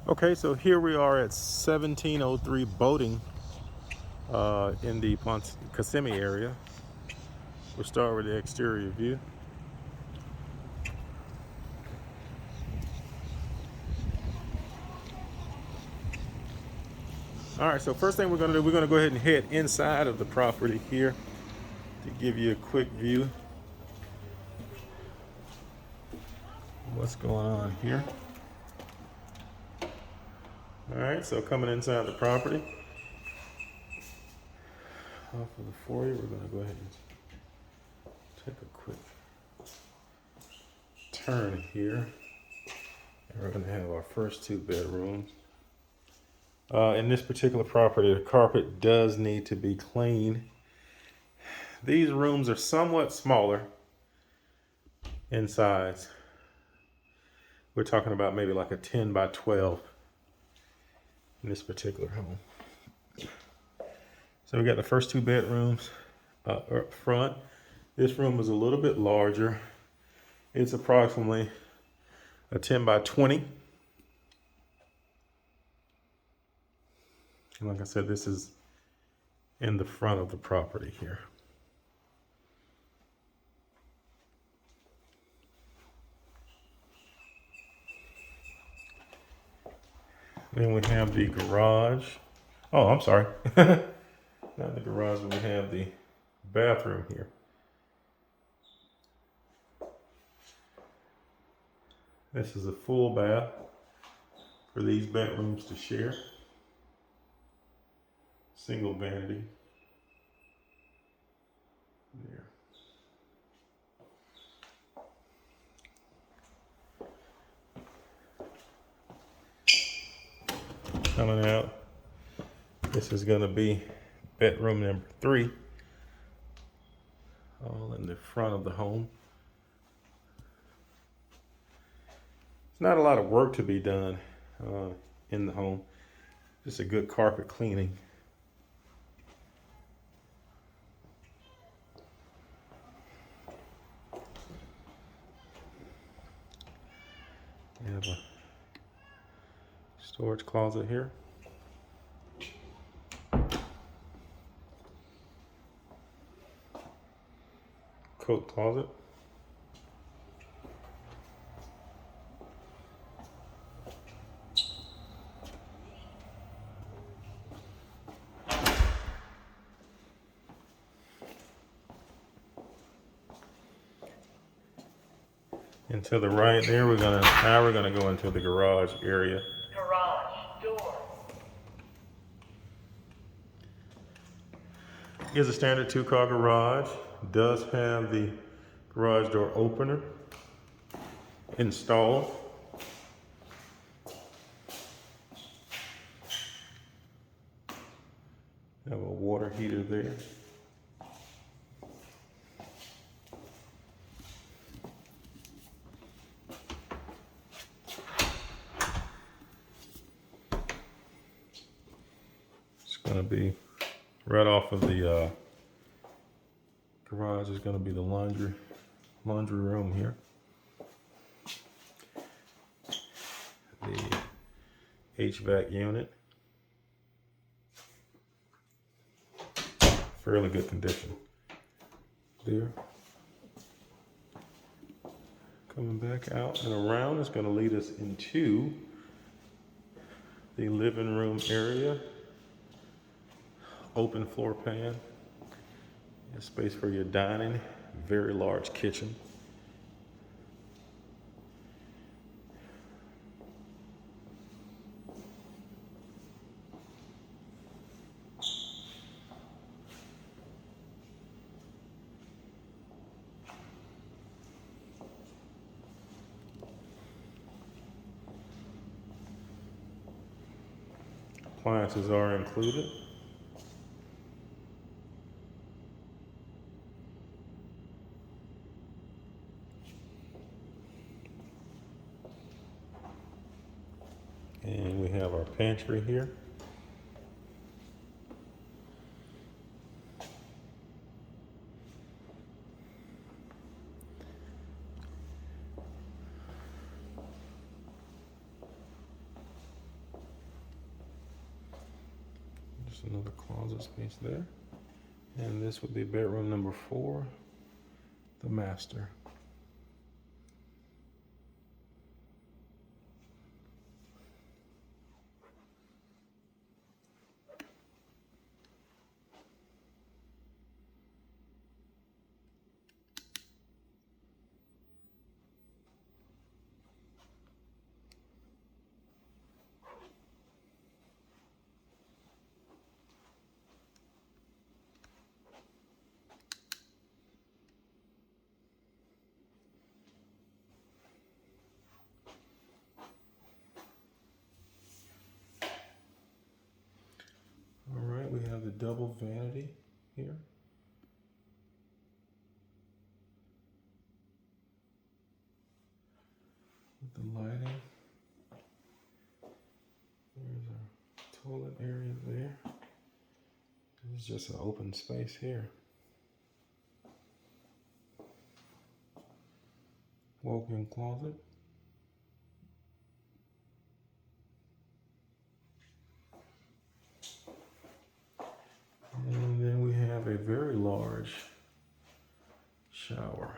Okay, so here we are at 1703 boating in the Kissimmee area. We'll start with the exterior view. All right, so first thing we're gonna do, we're gonna go ahead and head inside of the property here to give you a quick view of what's going on here. All right, so coming inside the property, off of the foyer, we're gonna go ahead and take a quick turn here. And we're gonna have our first two bedrooms. In this particular property, the carpet does need to be cleaned. These rooms are somewhat smaller in size. We're talking about maybe like a 10 by 12 in this particular home. So we got the first two bedrooms up front. This room is a little bit larger. It's approximately a 10 by 20. And like I said, this is in the front of the property here. Then we have the garage. Oh, I'm sorry. Not the garage, but we have the bathroom here. This is a full bath for these bedrooms to share. Single vanity. There. Coming out, this is going to be bedroom number 3, all in the front of the home. It's not a lot of work to be done in the home, just a good carpet cleaning. We have a storage closet here. Coat closet. And to the right there, we're gonna go into the garage area. Garage door. Here's a standard 2-car garage. Does have the garage door opener installed. Have a water heater there. It's gonna be right off of the garage is gonna be the laundry room here. The HVAC unit. Fairly good condition there. Coming back out and around is going to lead us into the living room area. Open floor pan. Space for your dining. Very large kitchen. Appliances are included. And we have our pantry here. There's another closet space there. And this would be bedroom number 4, the master. All right, we have the double vanity here. With the lighting. There's our toilet area there. There's just an open space here. Walk-in closet. And then we have a very large shower.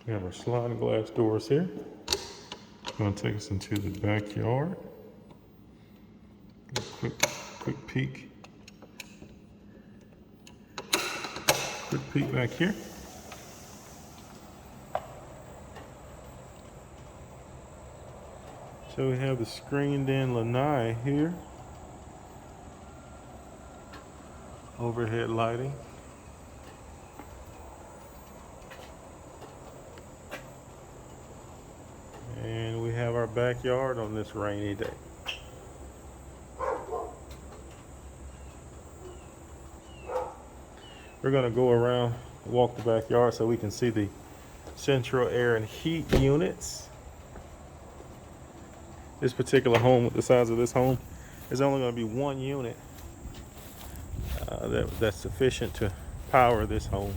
We have our sliding glass doors here. It's going to take us into the backyard. A quick peek. Quick peek back here. So we have the screened-in lanai here. Overhead lighting. And we have our backyard on this rainy day. We're going to go around, walk the backyard so we can see the central air and heat units. This particular home, with the size of this home, is only going to be one unit that's sufficient to power this home.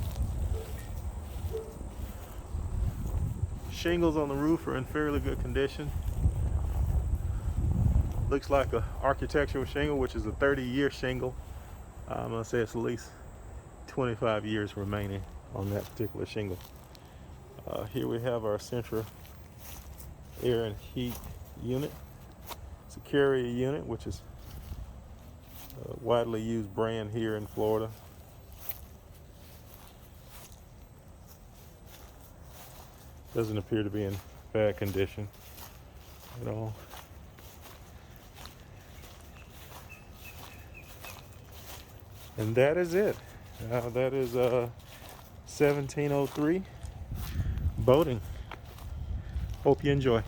Shingles on the roof are in fairly good condition. Looks like a architectural shingle, which is a 30-year shingle. I'm going to say it's at least 25 years remaining on that particular shingle. Here we have our central air and heat unit. It's a carrier unit, which is a widely used brand here in Florida. Doesn't appear to be in bad condition at all. And that is it. That is 1703 boating. Hope you enjoy.